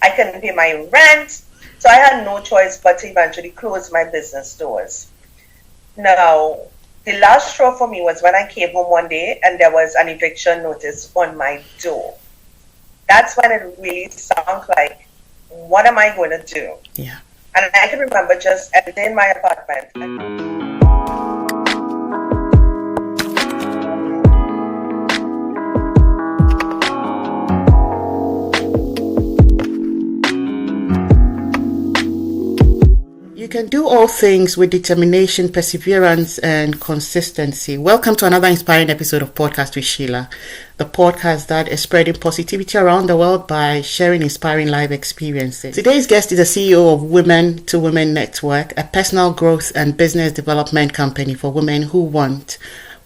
I couldn't pay my rent. So I had no choice but to eventually close my business doors. Now, the last straw for me was when I came home one day and there was an eviction notice on my door. That's when it really sunk like, what am I going to do? Yeah. And I can remember just entering my apartment. You can do all things with determination, perseverance, and consistency. Welcome to another inspiring episode of Podcast with SHEILA, the podcast that is spreading positivity around the world by sharing inspiring life experiences. Today's guest is the CEO of Women to Women Network, a personal growth and business development company for women who want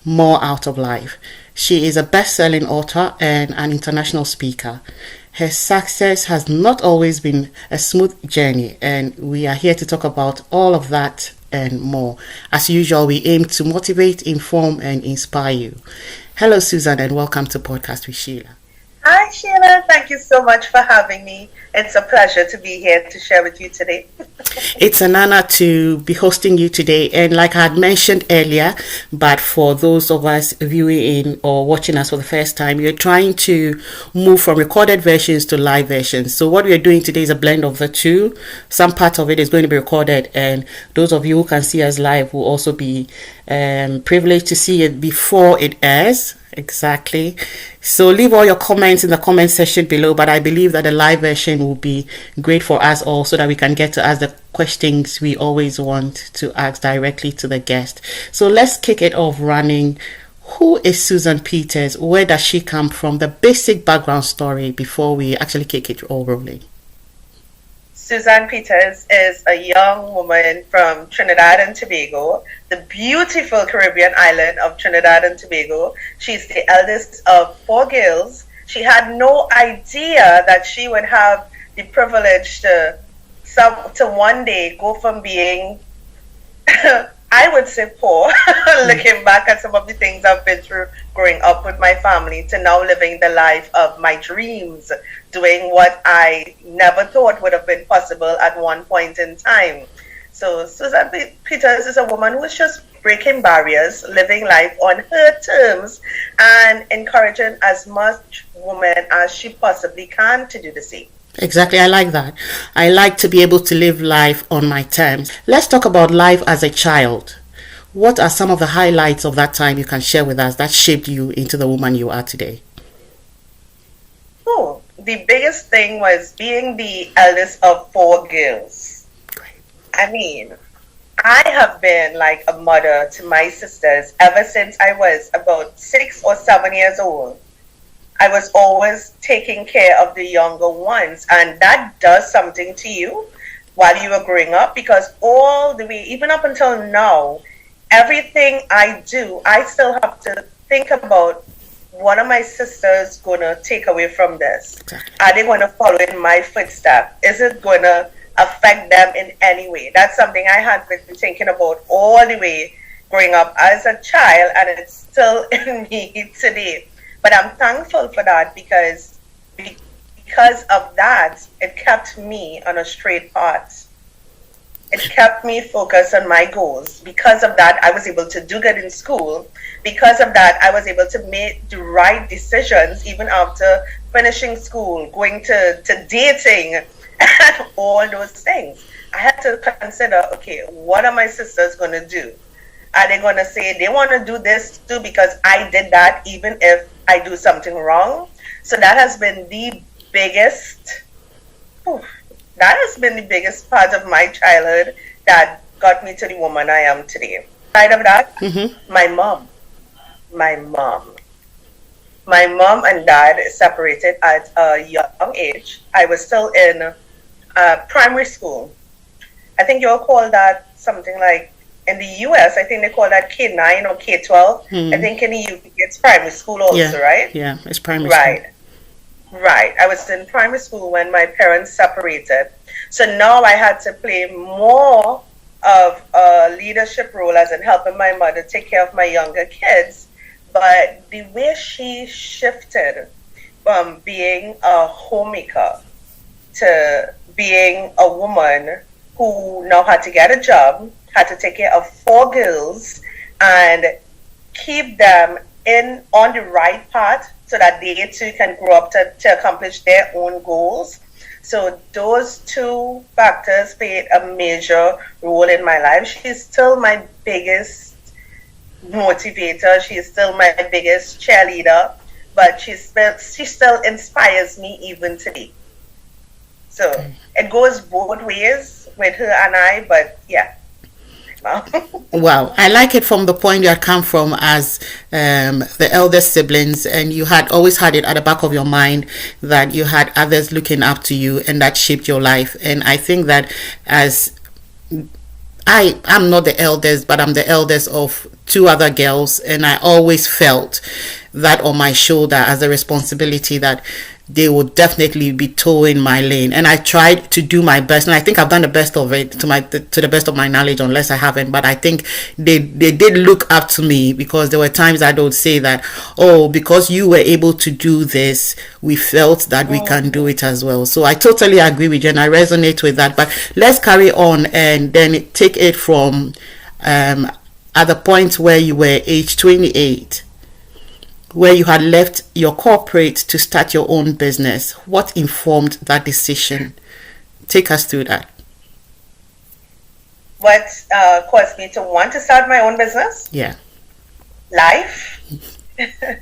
more out of life. She is a best-selling author and an international speaker. Her success has not always been a smooth journey, and we are here to talk about all of that and more. As usual, we aim to motivate, inform, and inspire you. Hello, Susan, and welcome to Podcast with SHEILA. Hi, Sheila. Thank you so much for having me. It's a pleasure to be here to share with you today. It's an honor to be hosting you today. And like I had mentioned earlier, but for those of us viewing or watching us for the first time, you're trying to move from recorded versions to live versions. So what we're doing today is a blend of the two. Some part of it is going to be recorded, and those of you who can see us live will also be privileged to see it before it airs. Exactly. So leave all your comments in the comment section below, but I believe that the live version will be great for us all so that we can get to ask the questions we always want to ask directly to the guest. So let's kick it off running. Who is Susan Peters? Where does she come from? The basic background story before we actually kick it all rolling. Susan Peters is a young woman from Trinidad and Tobago, the beautiful Caribbean island of Trinidad and Tobago. She's the eldest of 4 girls. She had no idea that she would have the privilege to one day go from being, I would say, poor, looking back at some of the things I've been through growing up with my family, to now living the life of my dreams, doing what I never thought would have been possible at one point in time. So Susan Peters is a woman who is just breaking barriers, living life on her terms, and encouraging as much women as she possibly can to do the same. Exactly. I like that. I like to be able to live life on my terms. Let's talk about life as a child. What are some of the highlights of that time you can share with us that shaped you into the woman you are today? Oh, the biggest thing was being the eldest of 4 girls. Great. I mean, I have been like a mother to my sisters ever since I was about 6 or 7 years old. I was always taking care of the younger ones, and that does something to you while you were growing up, because all the way, even up until now, everything I do, I still have to think about, what are my sisters going to take away from this? Exactly. Are they going to follow in my footsteps? Is it going to affect them in any way? That's something I had been thinking about all the way growing up as a child, and it's still in me today. But I'm thankful for that, because of that, it kept me on a straight path. It kept me focused on my goals. Because of that, I was able to do good in school. Because of that, I was able to make the right decisions even after finishing school, going to dating, and all those things. I had to consider, okay, what are my sisters going to do? Are they going to say they want to do this too because I did that, even if I do something wrong? So that has been the biggest part of my childhood that got me to the woman I am today. Aside of that, my mom and dad separated at a young age. I was still in primary school. I think you'll call that something like, in the US, I think they call that K9 or K12. I think in the UK, it's primary school also, right? Yeah, it's primary school. Right. I was in primary school when my parents separated. So now I had to play more of a leadership role, as in helping my mother take care of my younger kids. But the way she shifted from being a homemaker to being a woman who now had to get a job, had to take care of 4 girls, and keep them on the right path so that they too can grow up to accomplish their own goals. So those 2 factors played a major role in my life. She's still my biggest motivator. She's still my biggest cheerleader, but she still inspires me even today. So it goes both ways with her and I, but yeah. Wow, I like it from the point you had come from as the eldest siblings, and you had always had it at the back of your mind that you had others looking up to you, and that shaped your life. And I think that as I'm not the eldest, but I'm the eldest of 2 other girls, and I always felt that on my shoulder as a responsibility that they would definitely be towing my lane, and I tried to do my best, and I think I've done the best of it to the best of my knowledge, unless I haven't. But I think they did look up to me, because there were times I would say that, oh, because you were able to do this, we felt that we can do it as well. So I totally agree with you, and I resonate with that. But let's carry on and then take it from at the point where you were age 28, where you had left your corporate to start your own business. What informed that decision? Take us through that. What caused me to want to start my own business? Yeah. Life. I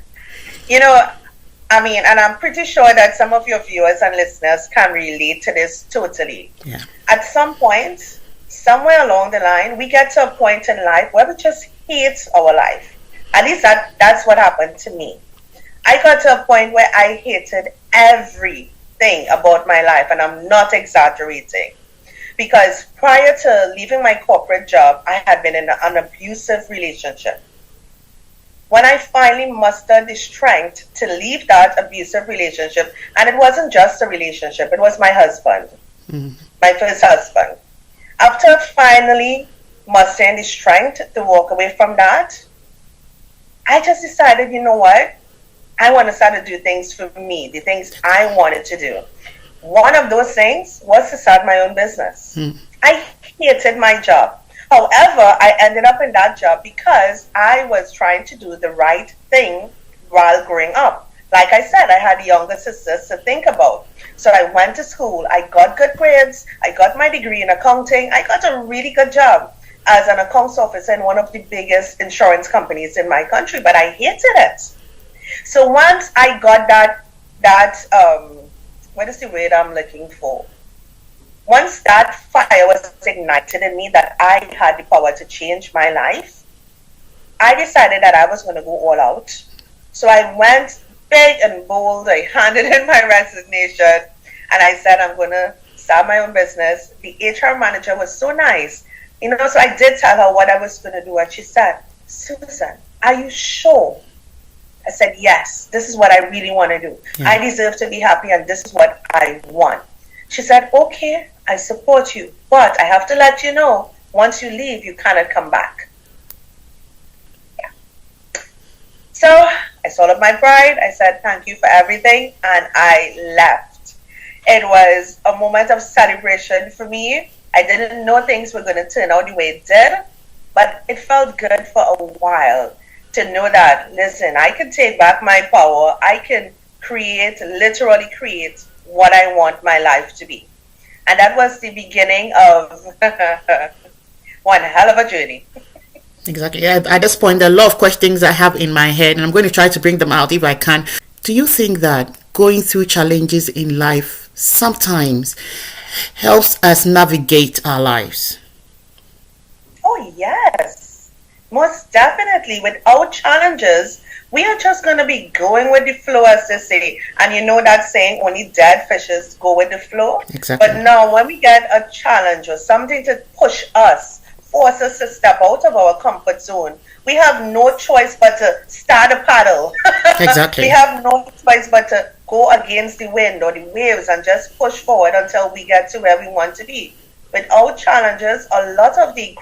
mean, and I'm pretty sure that some of your viewers and listeners can relate to this totally. Yeah. At some point, somewhere along the line, we get to a point in life where we just hate our life. At least that's what happened to me. I got to a point where I hated everything about my life, and I'm not exaggerating. Because prior to leaving my corporate job, I had been in an abusive relationship. When I finally mustered the strength to leave that abusive relationship, and it wasn't just a relationship, it was my husband, my first husband. After finally mustering the strength to walk away from that, I just decided, you know what? I want to start to do things for me, the things I wanted to do. One of those things was to start my own business. I hated my job. However, I ended up in that job because I was trying to do the right thing while growing up. Like I said, I had younger sisters to think about. So I went to school, I got good grades, I got my degree in accounting, I got a really good job as an accounts officer in one of the biggest insurance companies in my country, but I hated it. So once I got that what is the word I'm looking for? Once that fire was ignited in me that I had the power to change my life, I decided that I was going to go all out. So I went big and bold. I handed in my resignation, and I said, I'm going to start my own business. The HR manager was so nice. So I did tell her what I was going to do, and she said, Susan, are you sure? I said, yes, this is what I really want to do. Yeah. I deserve to be happy, and this is what I want. She said, okay, I support you, but I have to let you know, once you leave, you cannot come back. Yeah. So I swallowed my pride. I said, thank you for everything, and I left. It was a moment of celebration for me. I didn't know things were going to turn out the way it did, but it felt good for a while to know that, listen, I can take back my power. I can literally create what I want my life to be. And that was the beginning of one hell of a journey. Exactly. At this point, there are a lot of questions I have in my head, and I'm going to try to bring them out if I can. Do you think that going through challenges in life sometimes helps us navigate our lives? Oh, yes. Most definitely. Without challenges, we are just going to be going with the flow, as they say. And you know that saying, only dead fishes go with the flow? Exactly. But now when we get a challenge or something to push us, force us to step out of our comfort zone, we have no choice but to start a paddle. Exactly. We have no choice but to go against the wind or the waves and just push forward until we get to where we want to be. Without challenges, a lot of the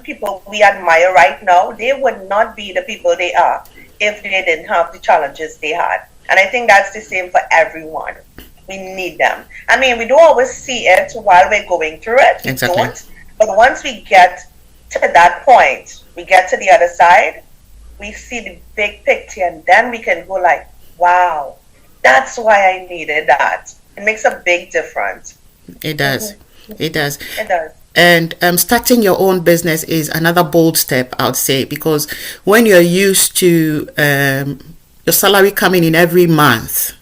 people we admire right now, they would not be the people they are if they didn't have the challenges they had. And I think that's the same for everyone. We need them. I mean, we don't always see it while we're going through it. We Exactly. don't. But once we get to that point, we get to the other side, we see the big picture, and then we can go like, wow, that's why I needed that. It makes a big difference. It does. It does. It does. And starting your own business is another bold step, I would say, because when you're used to your salary coming in every month,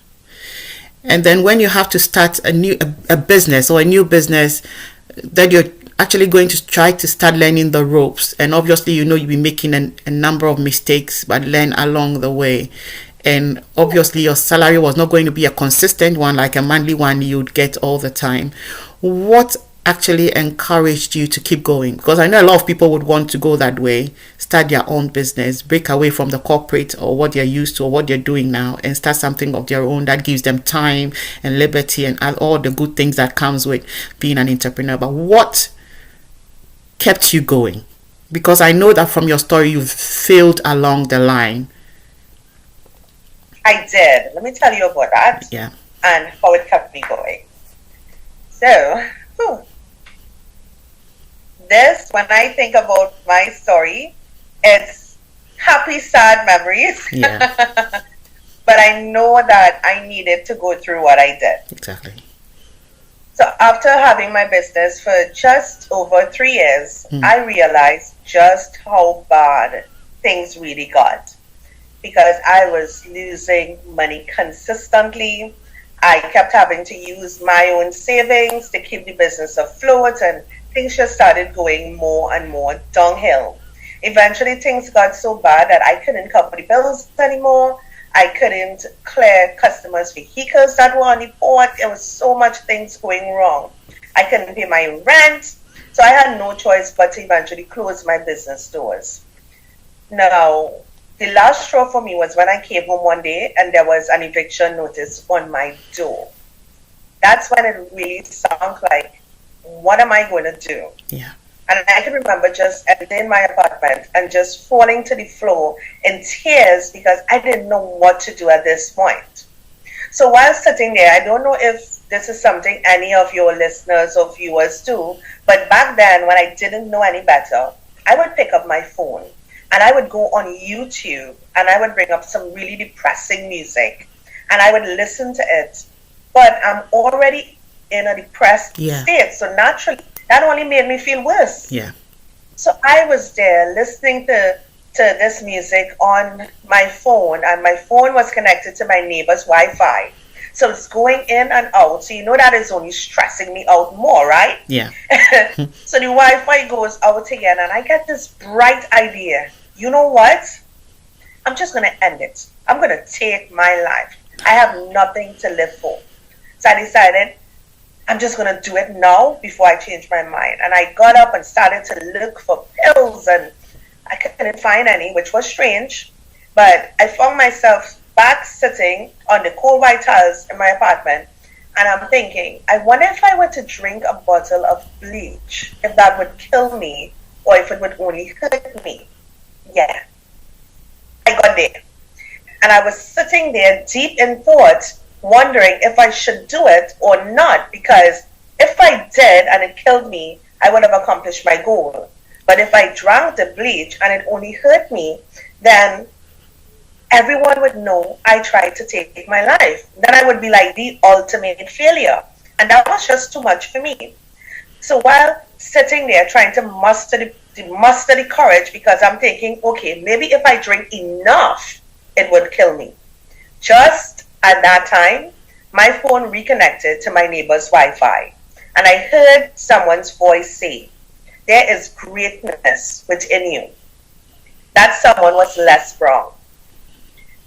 and then when you have to start a business or a new business, then you're actually going to try to start learning the ropes, and obviously you'll be making a number of mistakes, but learn along the way. And obviously your salary was not going to be a consistent one, like a monthly one you'd get all the time. What actually encouraged you to keep going? Because I know a lot of people would want to go that way, start their own business, break away from the corporate or what they're used to or what they're doing now, and start something of their own that gives them time and liberty and all the good things that comes with being an entrepreneur. But what kept you going? Because I know that from your story you've failed along the line. I did. Let me tell you about that. Yeah. And how it kept me going. So, when I think about my story, it's happy, sad memories. Yeah. But I know that I needed to go through what I did. Exactly. So after having my business for just over 3 years, I realized just how bad things really got. Because I was losing money consistently. I kept having to use my own savings to keep the business afloat, and things just started going more and more downhill. Eventually, things got so bad that I couldn't cover the bills anymore. I couldn't clear customers' vehicles that were on the port. There was so much things going wrong. I couldn't pay my rent, so I had no choice but to eventually close my business doors. Now, the last straw for me was when I came home one day and there was an eviction notice on my door. That's when it really sunk like, what am I going to do? Yeah. And I can remember just entering my apartment and just falling to the floor in tears because I didn't know what to do at this point. So while sitting there, I don't know if this is something any of your listeners or viewers do, but back then when I didn't know any better, I would pick up my phone and I would go on YouTube and I would bring up some really depressing music and I would listen to it. But I'm already in a depressed state. So naturally, that only made me feel worse. Yeah. So I was there listening to this music on my phone, and my phone was connected to my neighbor's Wi-Fi. So it's going in and out. So you know that is only stressing me out more, right? Yeah. So the Wi-Fi goes out again, and I get this bright idea. You know what? I'm just going to end it. I'm going to take my life. I have nothing to live for. So I decided I'm just going to do it now before I change my mind. And I got up and started to look for pills, and I couldn't find any, which was strange. But I found myself back sitting on the cold white tiles in my apartment, and I'm thinking, I wonder if I were to drink a bottle of bleach, if that would kill me or if it would only hurt me. Yeah. I got there. And I was sitting there deep in thought, wondering if I should do it or not, because if I did and it killed me, I would have accomplished my goal. But if I drank the bleach and it only hurt me, then everyone would know I tried to take my life. Then I would be like the ultimate failure. And that was just too much for me. So while sitting there trying to muster the courage, because I'm thinking, okay, maybe if I drink enough, it would kill me. Just at that time, my phone reconnected to my neighbor's Wi-Fi, and I heard someone's voice say, there is greatness within you. That someone was Les Brown.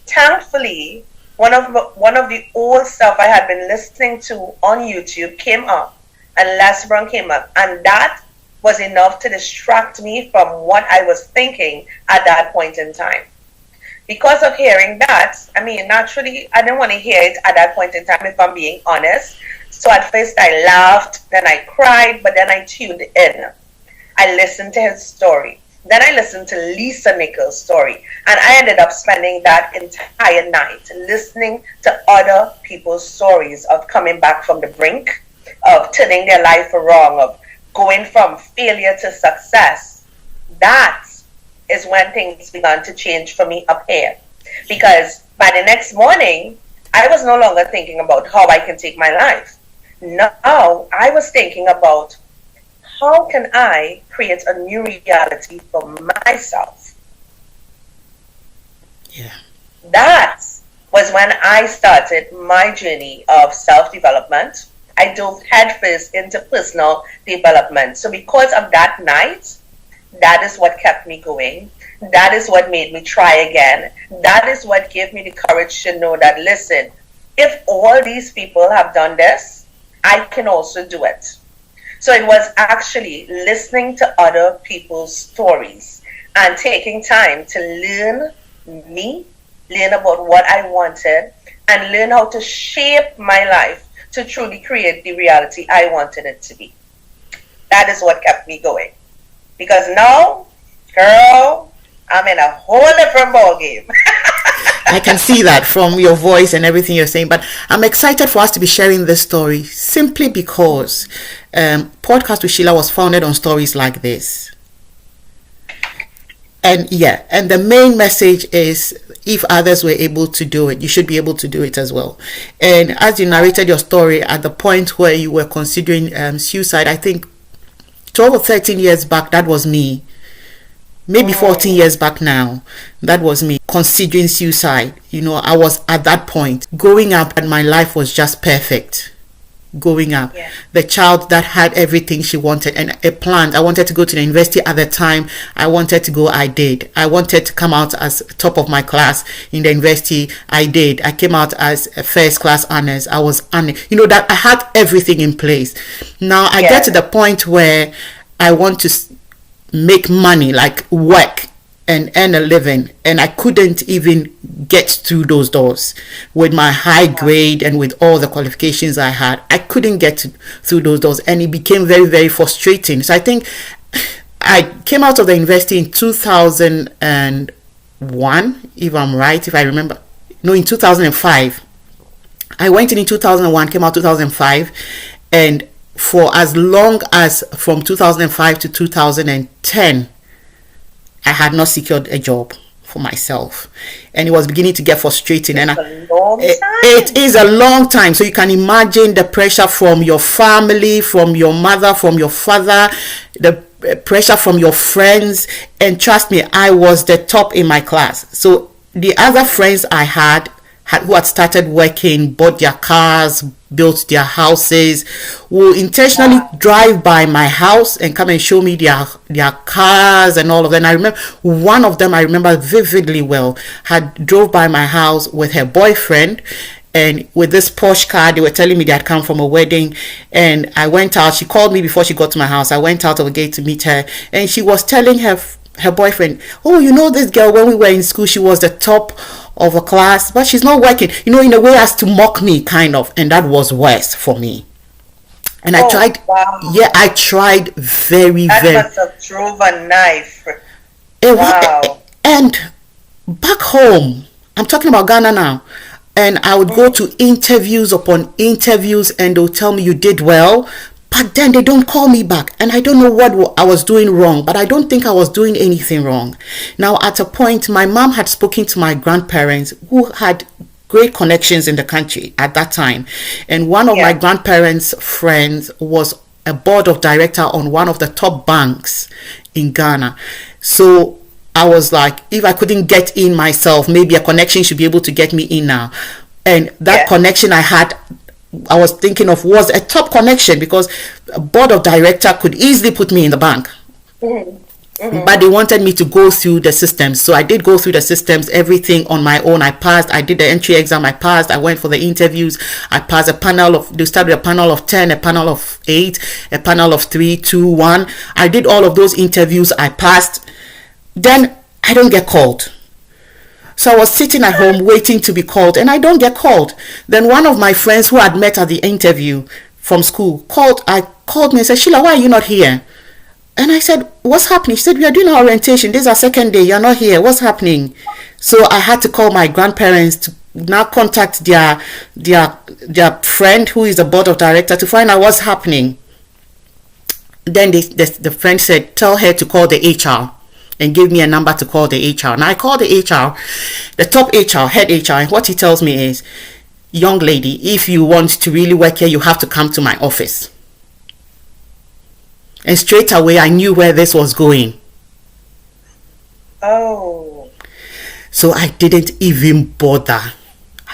Thankfully, one of the old stuff I had been listening to on YouTube came up, and Les Brown came up, and that was enough to distract me from what I was thinking at that point in time. Because of hearing that, I mean, naturally, I didn't want to hear it at that point in time, if I'm being honest. So at first I laughed, then I cried, but then I tuned in. I listened to his story. Then I listened to Lisa Nichols' story, and I ended up spending that entire night listening to other people's stories of coming back from the brink, of turning their life around, of going from failure to success. That is when things began to change for me up here. Because by the next morning, I was no longer thinking about how I can take my life. Now I was thinking about how can I create a new reality for myself. Yeah. That was when I started my journey of self-development. I dove headfirst into personal development. So because of that night, that is what kept me going. That is what made me try again. That is what gave me the courage to know that, listen, if all these people have done this, I can also do it. So it was actually listening to other people's stories and taking time to learn about what I wanted, and learn how to shape my life to truly create the reality I wanted it to be. That is what kept me going. Because now, girl, I'm in a whole different ballgame. I can see that from your voice and everything you're saying, but I'm excited for us to be sharing this story simply because Podcast with Sheila was founded on stories like this. And and the main message is, if others were able to do it, you should be able to do it as well. And as you narrated your story at the point where you were considering suicide, I think 12 or 13 years back, that was me. Maybe 14 years back now, that was me considering suicide. I was at that point. Growing up, and my life was just perfect. Growing up, the child that had everything she wanted and a plan. I wanted to go to the university at the time. I wanted to go. I did. I wanted to come out as top of my class in the university. I did. I came out as a first class honors. I was that I had everything in place. Now I get to the point where I want to make money, like work and earn a living, and I couldn't even get through those doors with my high grade and with all the qualifications I had. I couldn't get through those doors, and it became very, very frustrating. So I think I came out of the university in 2001, if I'm right, if I remember. No, in 2005. I went in 2001, came out 2005, and for as long as from 2005 to 2010, I had not secured a job for myself, and it was beginning to get frustrating. And it is a long time. So you can imagine the pressure from your family, from your mother, from your father, the pressure from your friends. And trust me, I was the top in my class. So the other friends I had who had started working, bought their cars, built their houses, will intentionally drive by my house and come and show me their cars and all of that. And I remember one of them, I remember vividly well, had drove by my house with her boyfriend, and with this Porsche car. They were telling me they had come from a wedding, and I went out. She called me before she got to my house. I went out of the gate to meet her, and she was telling her boyfriend, oh, this girl, when we were in school, she was the top of a class, but she's not working, in a way as to mock me, kind of. And that was worse for me. And I tried, I tried very, that very. That must have drove a knife. And back home, I'm talking about Ghana now, and I would go to interviews upon interviews, and they'll tell me you did well, but then they don't call me back. And I don't know what I was doing wrong, but I don't think I was doing anything wrong. Now, at a point, my mom had spoken to my grandparents, who had great connections in the country at that time. And one of my grandparents' friends was a board of director on one of the top banks in Ghana. So I was like, if I couldn't get in myself, maybe a connection should be able to get me in now. And that connection I had, I was thinking of, was a top connection, because a board of director could easily put me in the bank. But they wanted me to go through the systems. So I did go through the systems, everything on my own. I passed. I did the entry exam. I passed. I went for the interviews. I passed they started a panel of 10, a panel of 8, a panel of 3, 2, 1. I did all of those interviews. I passed. Then I don't get called. So I was sitting at home waiting to be called, and I don't get called. Then one of my friends who had met at the interview from school called me and said, Sheila, why are you not here? And I said, what's happening? She said, we are doing our orientation. This is our second day. You're not here. What's happening? So I had to call my grandparents to now contact their friend who is the board of director to find out what's happening. Then the friend said, tell her to call the HR, and give me a number to call the HR. And I called the HR, the top HR, head HR, and what he tells me is, young lady, if you want to really work here, you have to come to my office. And straight away, I knew where this was going. Oh. So I didn't even bother.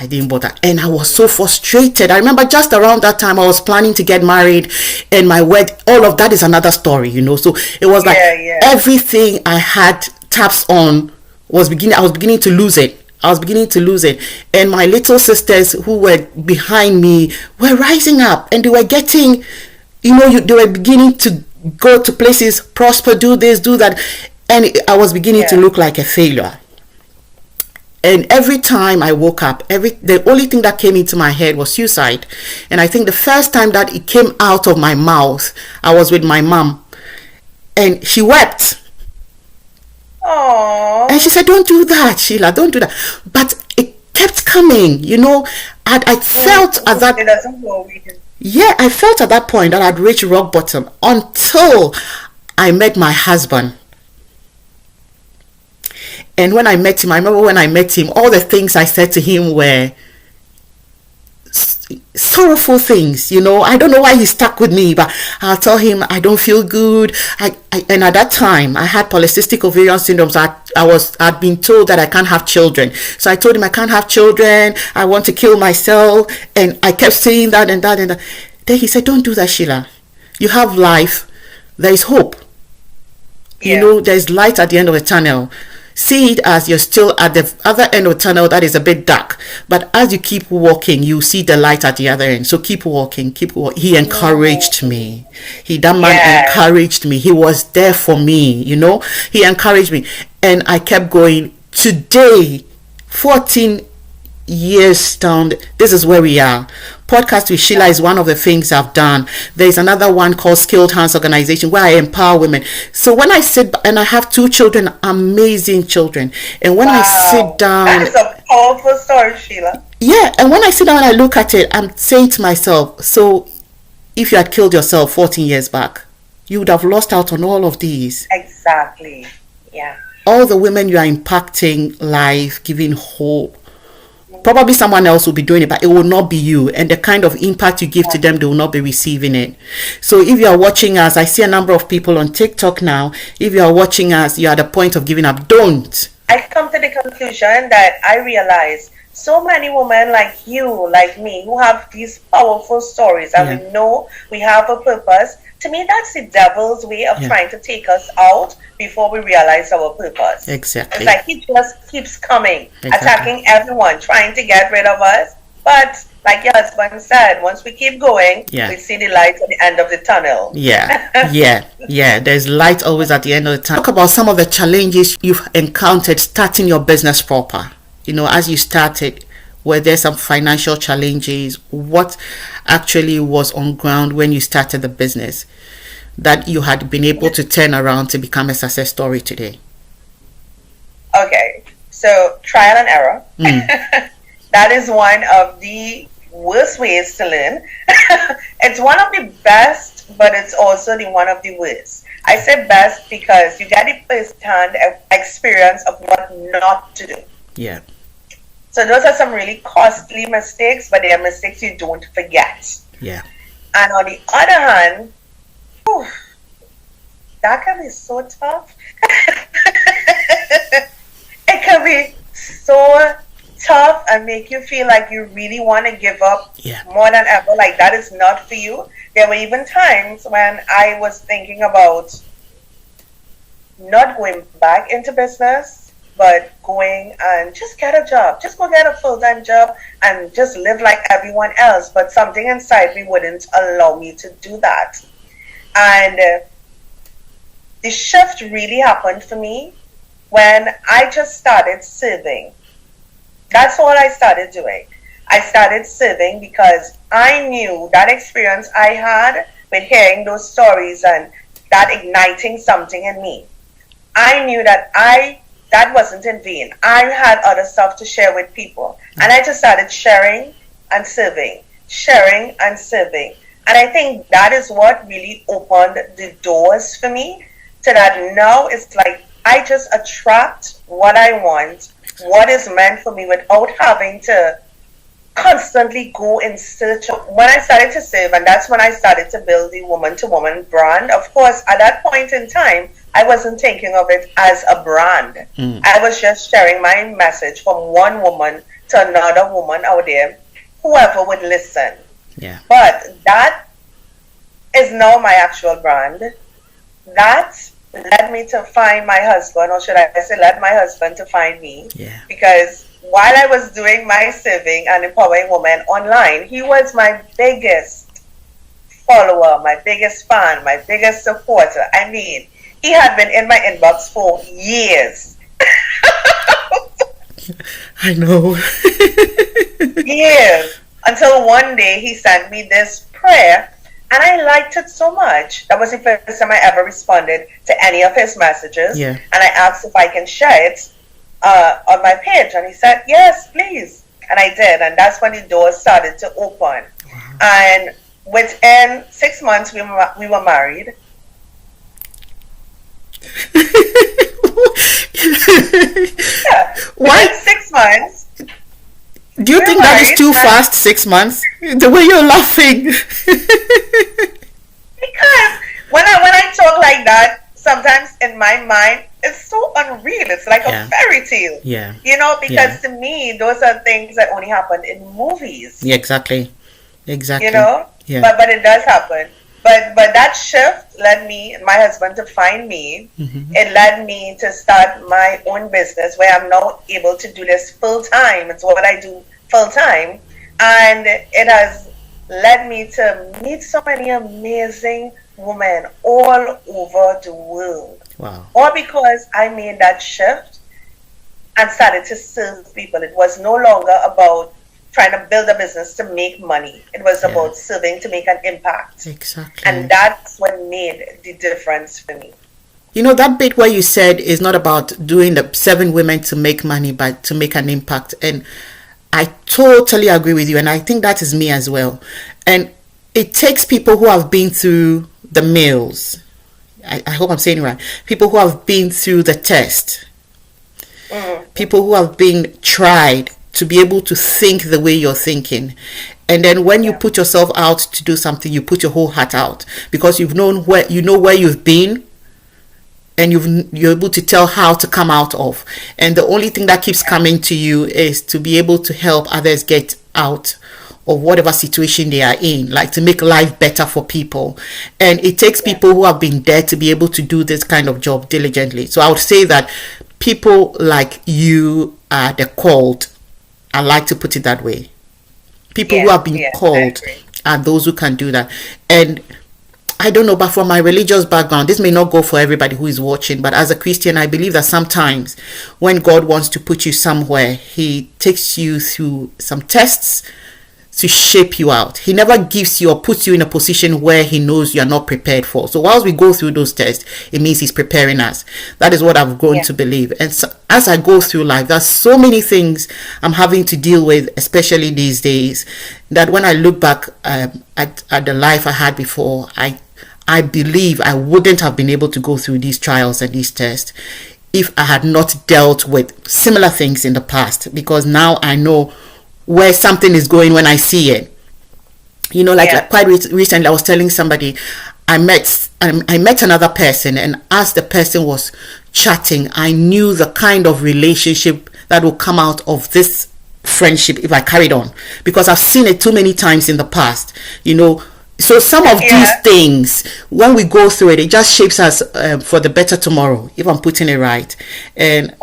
And I was so frustrated. I remember just around that time, I was planning to get married, and my wedding, all of that is another story, So it was like everything I had taps on I was beginning to lose it. And my little sisters who were behind me were rising up, and they were getting, they were beginning to go to places, prosper, do this, do that. And I was beginning to look like a failure. And every time I woke up, the only thing that came into my head was suicide. And I think the first time that it came out of my mouth, I was with my mom, and she wept. Aww. And she said, don't do that, Sheila, don't do that. But it kept coming, I felt at that. It doesn't go away. Yeah, I felt at that point that I'd reached rock bottom until I met my husband. And when I met him, I remember when I met him, all the things I said to him were sorrowful things, I don't know why he stuck with me, but I'll tell him I don't feel good. And at that time I had polycystic ovarian syndrome. So I'd been told that I can't have children. So I told him I can't have children. I want to kill myself. And I kept saying that and that and that. Then he said, don't do that, Sheila. You have life. There is hope. There's light at the end of the tunnel. See it as you're still at the other end of the tunnel that is a bit dark, but as you keep walking, you see the light at the other end. So keep walking. He encouraged me. That man encouraged me. He was there for me. He encouraged me, and I kept going. Today, 14 years down, this is where we are. Podcast with Sheila is one of the things I've done. There's another one called Skilled Hands Organization, where I empower women. So when I sit, and I have 2 children, amazing children, and when I sit down, that's a powerful story, Sheila. Yeah, and when I sit down and I look at it, I'm saying to myself, so if you had killed yourself 14 years back, you would have lost out on all of these. Exactly. Yeah. All the women you are impacting life, giving hope. Probably someone else will be doing it, but it will not be you. And the kind of impact you give to them, they will not be receiving it. So if you are watching us, I see a number of people on TikTok now. If you are watching us, you're at the point of giving up. Don't. I come to the conclusion that I realize so many women like you, like me, who have these powerful stories, and we know we have a purpose. To me, that's the devil's way of trying to take us out before we realize our purpose. Exactly. It's like he just keeps coming, attacking everyone, trying to get rid of us. But like your husband said, once we keep going, we see the light at the end of the tunnel. Yeah. There's light always at the end of the tunnel. Talk about some of the challenges you've encountered starting your business proper. As you started, were there some financial challenges? What actually was on ground when you started the business that you had been able to turn around to become a success story today? Okay, so trial and error. That is one of the worst ways to learn. It's one of the best, but it's also one of the worst. I say best because you get the first-hand experience of what not to do. Yeah. So those are some really costly mistakes, but they are mistakes you don't forget. Yeah. And on the other hand, that can be so tough. It can be so tough and make you feel like you really want to give up more than ever. Like that is not for you. There were even times when I was thinking about not going back into business, but going and just get a job. Just go get a full-time job and just live like everyone else. But something inside me wouldn't allow me to do that. And the shift really happened for me when I just started serving. That's all I started doing. I started serving because I knew that experience I had with hearing those stories and that igniting something in me. I knew that that wasn't in vain. I had other stuff to share with people. And I just started sharing and serving. Sharing and serving. And I think that is what really opened the doors for me to that now it's like I just attract what I want, what is meant for me without having to constantly go in search of. When I started to serve, and that's when I started to build the woman-to-woman brand. Of course, at that point in time, I wasn't thinking of it as a brand. I was just sharing my message from one woman to another woman out there, whoever would listen. Yeah. But that is now my actual brand. That led me to find my husband, or should I say, led my husband to find me. Yeah. Because while I was doing my serving and empowering women online, he was my biggest follower, my biggest fan, my biggest supporter. I mean, he had been in my inbox for years. I know. Years. Until one day he sent me this prayer, and I liked it so much. That was the first time I ever responded to any of his messages. Yeah. And I asked if I can share it on my page, and he said, yes, please. And I did, and that's when the doors started to open. Wow. And within 6 months, we were married. Yeah. Why? Within 6 months. Do you think that is too fast, 6 months? The way you're laughing. Because when I talk like that, sometimes in my mind, it's so unreal. It's like a fairy tale. Yeah. You know, because to me, those are things that only happen in movies. Yeah, exactly. Exactly. You know? Yeah. But it does happen. But that shift led me, my husband, to find me. Mm-hmm. It led me to start my own business where I'm now able to do this full time. It's what I do full time. And it has led me to meet so many amazing women all over the world. Wow. All because I made that shift and started to serve people. It was no longer about trying to build a business to make money. It was about serving to make an impact. Exactly. And that's what made the difference for me. You know, that bit where you said is not about doing the 7 women to make money, but to make an impact. And I totally agree with you. And I think that is me as well. And it takes people who have been through the mills. I hope I'm saying it right. People who have been through the test. People who have been tried to be able to think the way you're thinking. And then when you put yourself out to do something, you put your whole heart out, because you've known where you've been, and you're able to tell how to come out of. And the only thing that keeps coming to you is to be able to help others get out of whatever situation they are in, like to make life better for people. And it takes people who have been there to be able to do this kind of job diligently. So I would say that people like you are the called. I like to put it that way. People who have been called are those who can do that. And I don't know, but from my religious background, this may not go for everybody who is watching, but as a Christian, I believe that sometimes when God wants to put you somewhere, he takes you through some tests to shape you out. He never gives you or puts you in a position where he knows you are not prepared for. So whilst we go through those tests, it means he's preparing us. That is what I've grown to believe. And so, as I go through life, there's so many things I'm having to deal with, especially these days, that when I look back at the life I had before, I believe I wouldn't have been able to go through these trials and these tests if I had not dealt with similar things in the past, because now I know where something is going when I see it. You know, like quite recently I was telling somebody, I met another person, and as the person was chatting, I knew the kind of relationship that will come out of this friendship if I carried on, because I've seen it too many times in the past, you know. So some of these things, when we go through it, it just shapes us for the better tomorrow, if I'm putting it right. And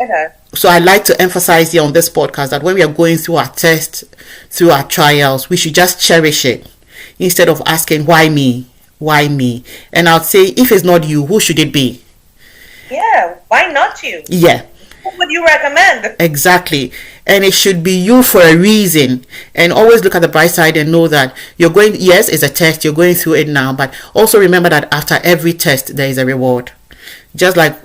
so I like to emphasize here on this podcast that when we are going through our tests, through our trials, we should just cherish it instead of asking, why me? Why me? And I'll say, if it's not you, who should it be? Yeah, why not you? Yeah. would you recommend? Exactly. And it should be you for a reason. And always look at the bright side and know that you're going, yes, it's a test, you're going through it now, but also remember that after every test, there is a reward. Just like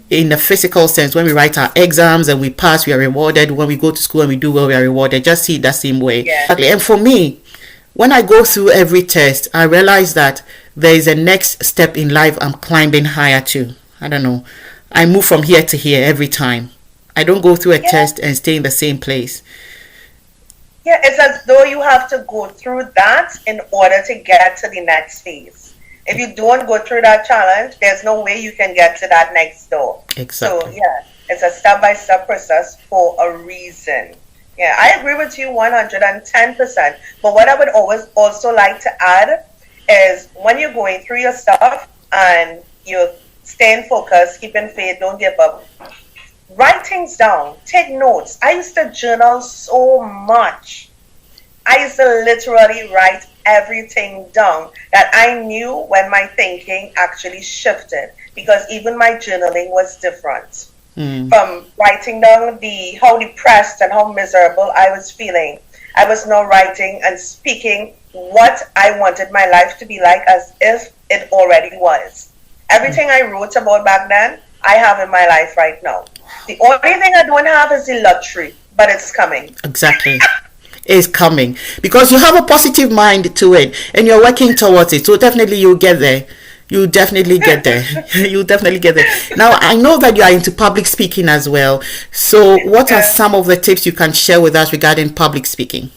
in the physical sense, when we write our exams and we pass, we are rewarded. When we go to school and we do well, we are rewarded. Just see it that same way. Yeah. Exactly. And for me, when I go through every test, I realize that there is a next step in life I'm climbing higher to. I don't know. I move from here to here every time. I don't go through a test and stay in the same place. Yeah, it's as though you have to go through that in order to get to the next phase. If you don't go through that challenge, there's no way you can get to that next door. Exactly. So, yeah, it's a step-by-step process for a reason. Yeah, I agree with you 110%. But what I would always also like to add is when you're going through your stuff and you're staying focused, keeping faith, don't give up, write things down, take notes. I used to journal so much. I used to literally write everything down that I knew when my thinking actually shifted, because even my journaling was different. From writing down how depressed and how miserable I was feeling, I was now writing and speaking what I wanted my life to be like as if it already was. Everything I wrote about back then, I have in my life right now. The only thing I don't have is the luxury, but it's coming. Exactly. Is coming because you have a positive mind to it and you're working towards it. So definitely you'll get there. You definitely get there. You definitely get there. Now, I know that you are into public speaking as well. So what are some of the tips you can share with us regarding public speaking?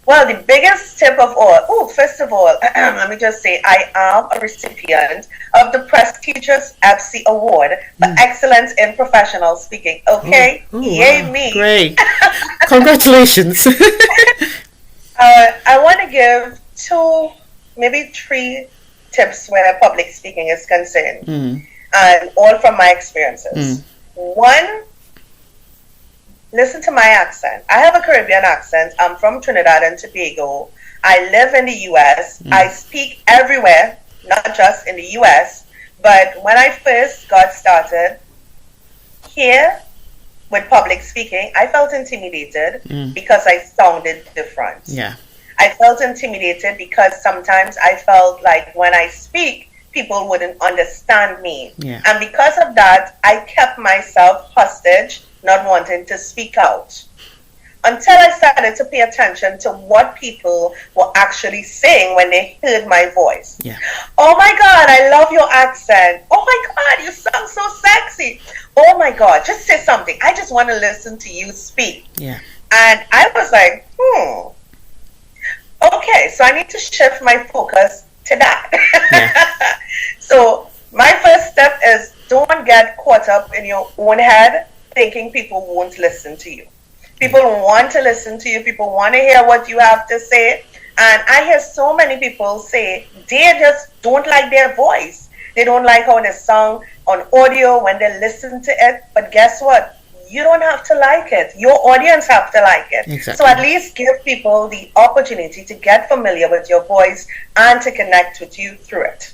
Well, the biggest tip of all, first of all, let me just say, I am a recipient of the prestigious EPSI Award for Excellence in Professional Speaking. Okay? Yay, wow. me. Great. Congratulations. I want to give 2, maybe 3 tips where public speaking is concerned, and all from my experiences. 1, listen to my accent. I have a Caribbean accent. I'm from Trinidad and Tobago. I live in the U.S. I speak everywhere, not just in the U.S. But when I first got started here with public speaking, I felt intimidated because I sounded different. Yeah. I felt intimidated because sometimes I felt like when I speak, people wouldn't understand me. Yeah. And because of that, I kept myself hostage, not wanting to speak out. Until I started to pay attention to what people were actually saying when they heard my voice. Yeah. Oh my God, I love your accent. Oh my God, you sound so sexy. Oh my God, just say something. I just want to listen to you speak. Yeah. And I was like, okay, so I need to shift my focus to that. Yeah. So my first step is don't get caught up in your own head thinking people won't listen to you. People want to listen to you. People want to hear what you have to say. And I hear so many people say they just don't like their voice. They don't like how they sound on audio when they listen to it. But guess what? You don't have to like it. Your audience have to like it. Exactly. So at least give people the opportunity to get familiar with your voice and to connect with you through it.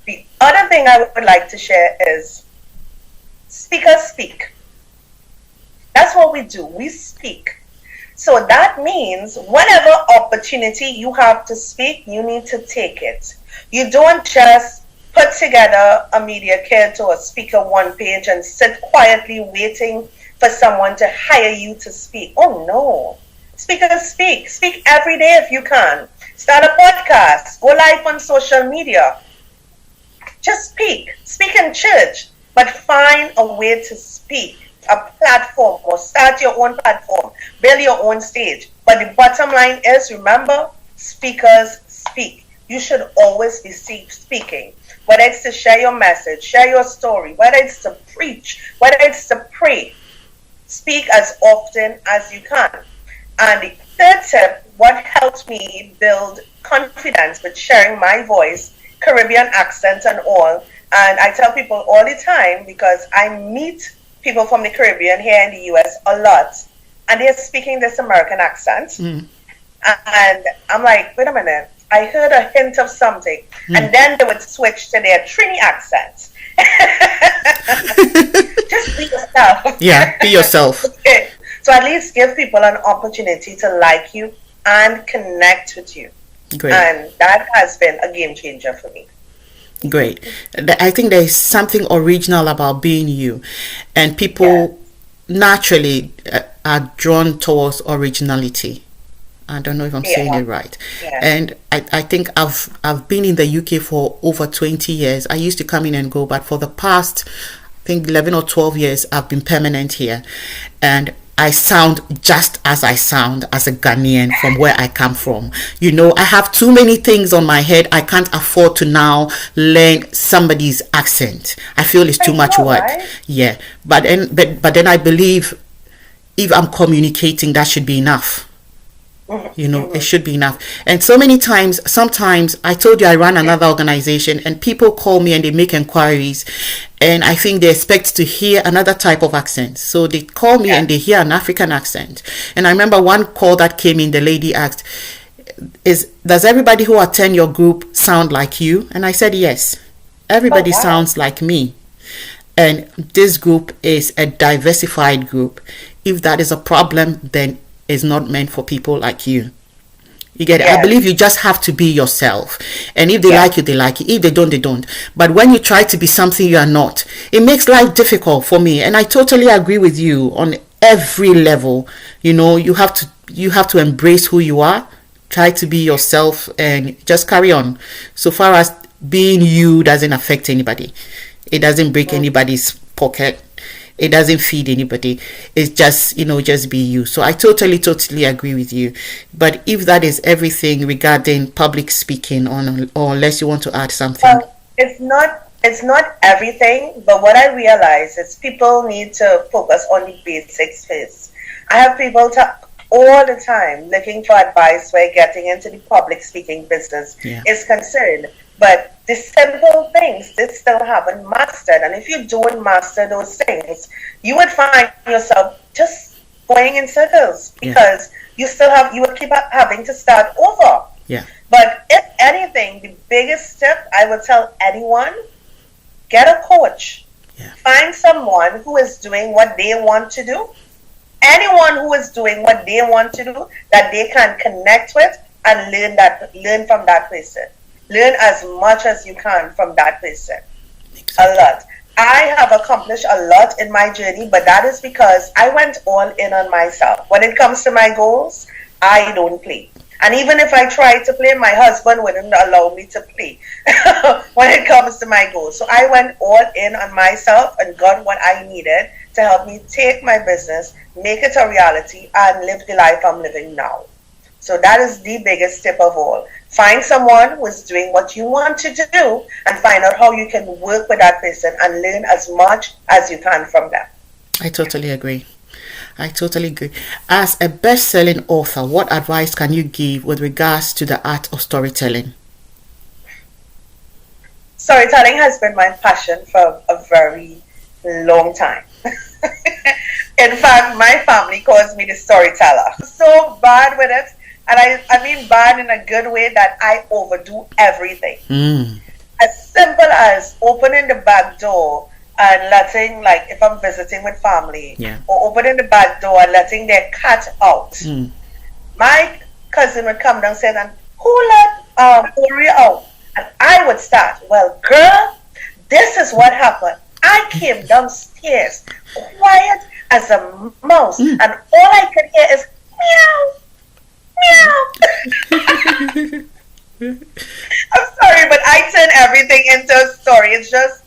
The other thing I would like to share is speakers speak. That's what we do. We speak. So that means whatever opportunity you have to speak, you need to take it. You don't just put together a media kit or a speaker one page and sit quietly waiting for someone to hire you to speak. Oh no. Speakers speak. Speak every day if you can. Start a podcast. Go live on social media. Just speak. Speak in church. But find a way to speak. A platform, or start your own platform. Build your own stage. But the bottom line is, remember, speakers speak. You should always be speaking. Whether it's to share your message, share your story, whether it's to preach, whether it's to pray, speak as often as you can. And the third tip, what helped me build confidence with sharing my voice, Caribbean accent and all, and I tell people all the time, because I meet people from the Caribbean here in the US a lot, and they're speaking this American accent. And I'm like, wait a minute, I heard a hint of something. And then they would switch to their Trini accent. Just be yourself. Yeah, be yourself. Okay. So at least give people an opportunity to like you and connect with you. Great. And that has been a game changer for me. Great. I think there is something original about being you, and people naturally are drawn towards originality. I don't know if I'm saying it right. Yeah. And I think I've been in the UK for over 20 years. I used to come in and go, but for the past, I think 11 or 12 years, I've been permanent here. And I sound just as I sound as a Ghanaian from where I come from. You know, I have too many things on my head. I can't afford to now learn somebody's accent. I feel it's too much work. Right? Yeah. But then I believe if I'm communicating, that should be enough. You know, it should be enough. And so many times, sometimes I told you I run another organization and people call me and they make inquiries, and I think they expect to hear another type of accent. So they call me and they hear an African accent. And I remember one call that came in, the lady asked, does everybody who attend your group sound like you? And I said, yes, everybody sounds like me. And this group is a diversified group. If that is a problem, then is not meant for people like you. You get it? I believe you just have to be yourself. And if they like you, they like you. If they don't, they don't. But when you try to be something you are not, it makes life difficult for me. And I totally agree with you on every level. You know, you have to embrace who you are, try to be yourself, and just carry on. So far as being you doesn't affect anybody. It doesn't break anybody's pocket. It doesn't feed anybody. It's just, just be you. So I totally agree with you. But if that is everything regarding public speaking, or unless you want to add something. Well, it's not everything, but what I realize is people need to focus on the basics first. I have people all the time looking for advice where getting into the public speaking business is concerned. But the simple things they still haven't mastered. And if you don't master those things, you would find yourself just going in circles because you would keep having to start over. Yeah. But if anything, the biggest tip I would tell anyone, get a coach. Yeah. Find someone who is doing what they want to do. Anyone who is doing what they want to do that they can connect with and learn from that person. Learn as much as you can from that person. Exactly. A lot. I have accomplished a lot in my journey, but that is because I went all in on myself. When it comes to my goals, I don't play. And even if I try to play, my husband wouldn't allow me to play when it comes to my goals. So I went all in on myself and got what I needed to help me take my business, make it a reality, and live the life I'm living now. So that is the biggest tip of all. Find someone who is doing what you want to do and find out how you can work with that person and learn as much as you can from them. I totally agree. As a best-selling author, what advice can you give with regards to the art of storytelling? Storytelling has been my passion for a very long time. In fact, my family calls me the storyteller. I'm so bad with it. And I mean bad in a good way that I overdo everything. As simple as opening the back door and letting, like if I'm visiting with family, or opening the back door and letting their cat out. My cousin would come downstairs and, who let Ori out? And I would start, well, girl, this is what happened. I came downstairs quiet as a mouse, and all I could hear is meow. I'm sorry, but I turn everything into a story. It's just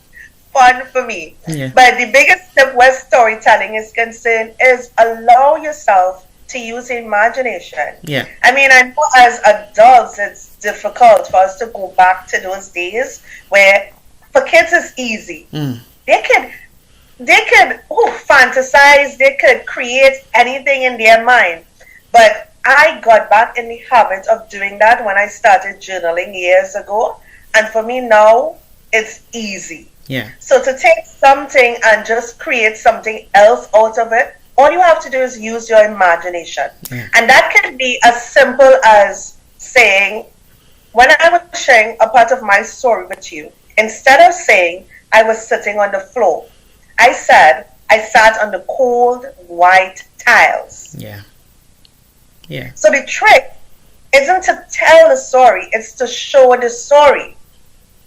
fun for me. But the biggest tip where storytelling is concerned is allow yourself to use imagination. I mean, I know as adults it's difficult for us to go back to those days where for kids it's easy. They could fantasize, they could create anything in their mind. But I got back in the habit of doing that when I started journaling years ago. And for me now, it's easy. So to take something and just create something else out of it, all you have to do is use your imagination. And that can be as simple as saying, when I was sharing a part of my story with you, instead of saying, I was sitting on the floor. I said I sat on the cold white tiles. Yeah. Yeah. So the trick isn't to tell the story, it's to show the story.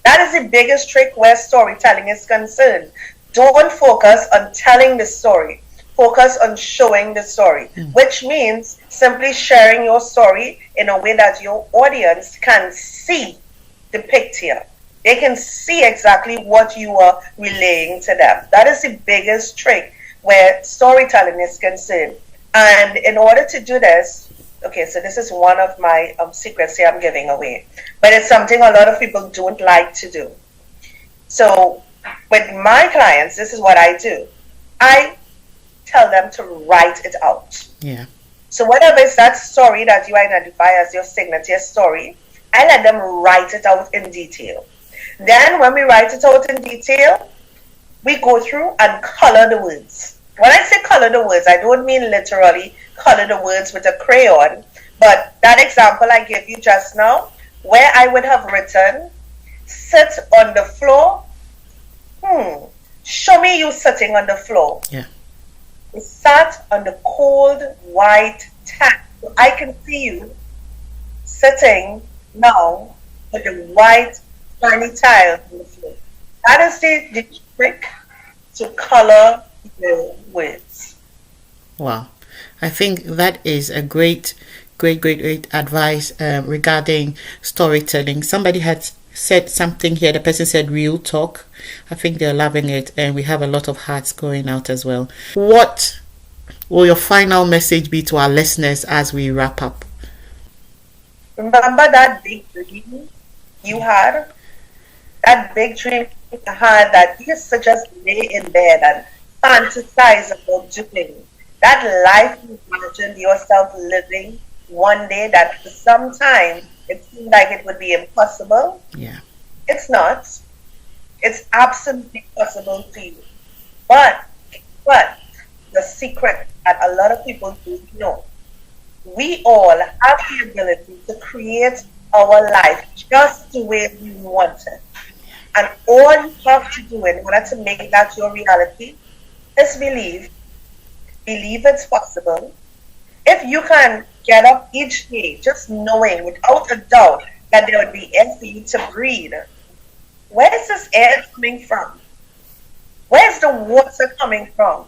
That is the biggest trick where storytelling is concerned. Don't focus on telling the story. Focus on showing the story, which means simply sharing your story in a way that your audience can see the picture. They can see exactly what you are relaying to them. That is the biggest trick where storytelling is concerned. And in order to do this, okay, so this is one of my secrets here I'm giving away, but it's something a lot of people don't like to do. So with my clients, this is what I do. I tell them to write it out. Yeah. So whatever is that story that you identify as your signature story, I let them write it out in detail. Then when we write it out in detail, we go through and color the words. When I say color the words, I don't mean literally color the words with a crayon, but that example I gave you just now, where I would have written, sit on the floor, show me you sitting on the floor. Yeah. We sat on the cold white tile. So I can see you sitting now on the white shiny tile on the floor. That is the trick to color the words. Wow. I think that is a great advice regarding storytelling. Somebody had said something here. The person said real talk. I think they're loving it, and we have a lot of hearts going out as well. What will your final message be to our listeners as we wrap up? Remember that big dream you had? That big dream you had that you used to just lay in bed and fantasize about doing. That life you imagined yourself living one day that for some time it seemed like it would be impossible. Yeah. It's not. It's absolutely possible for you. But the secret that a lot of people don't know, we all have the ability to create our life just the way we want it. And all you have to do in order to make that your reality is believe. Believe it's possible. If you can get up each day just knowing without a doubt that there would be air for you to breathe, where is this air coming from? Where's the water coming from?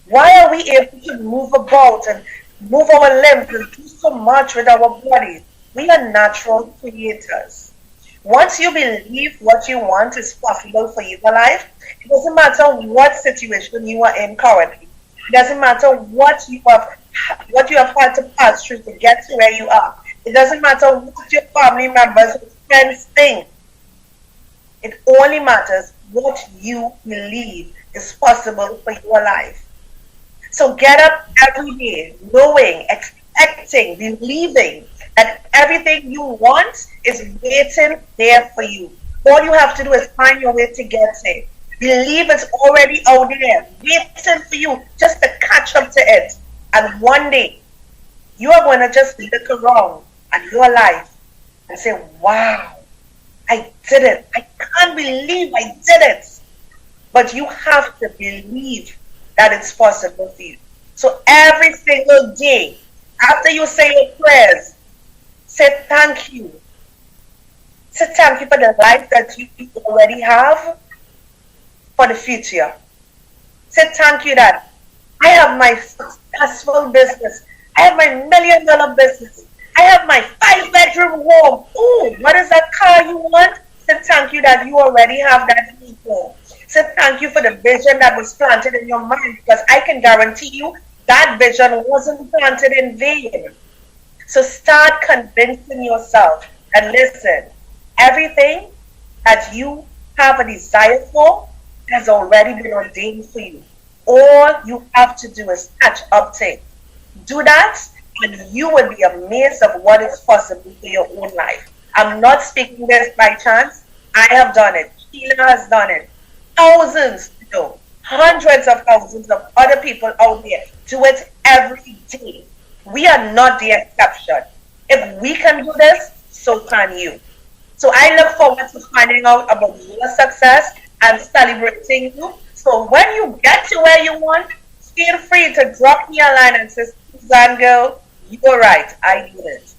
Why are we able to move about and move our limbs and do so much with our bodies? We are natural creators. Once you believe what you want is possible for your life, it doesn't matter what situation you are in currently. It doesn't matter what you have had to pass through to get to where you are. It doesn't matter what your family members or friends think. It only matters what you believe is possible for your life. So get up every day knowing, expecting, believing that everything you want is waiting there for you. All you have to do is find your way to get it. Believe it's already out there, waiting for you just to catch up to it. And one day, you are going to just look around at your life and say, wow, I did it. I can't believe I did it. But you have to believe that it's possible for you. So every single day, after you say your prayers, say thank you. Say thank you for the life that you already have for the future. Say thank you that I have my successful business. I have my $1 million business. I have my 5-bedroom home. Ooh, what is that car you want? Say thank you that you already have that vehicle. Say thank you for the vision that was planted in your mind, because I can guarantee you that vision wasn't planted in vain. So start convincing yourself and listen, everything that you have a desire for has already been ordained for you. All you have to do is catch up to it. Do that, and you will be amazed of what is possible for your own life. I'm not speaking this by chance. I have done it. SHEILA has done it. Thousands, hundreds of thousands of other people out there do it every day. We are not the exception. If we can do this, so can you. So I look forward to finding out about your success and celebrating you. So when you get to where you want, feel free to drop me a line and say, Suzanne girl, you're right, I did it.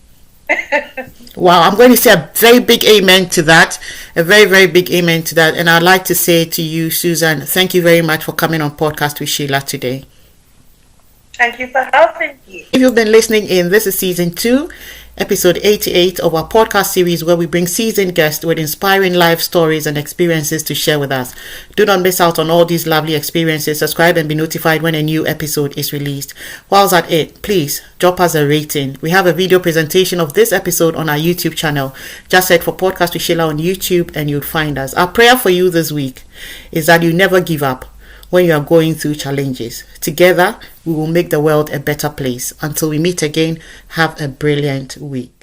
Wow, I'm going to say a very big amen to that. A very, very big amen to that. And I'd like to say to you, Suzanne, thank you very much for coming on Podcast with SHEILA today. Thank you for helping me. If you've been listening in, this is season 2, episode 88 of our podcast series where we bring seasoned guests with inspiring life stories and experiences to share with us. Do not miss out on all these lovely experiences. Subscribe and be notified when a new episode is released. Whilst at it, please drop us a rating. We have a video presentation of this episode on our YouTube channel. Just search for Podcast with SHEILA on YouTube and you'll find us. Our prayer for you this week is that you never give up when you are going through challenges. Together, we will make the world a better place. Until we meet again, have a brilliant week.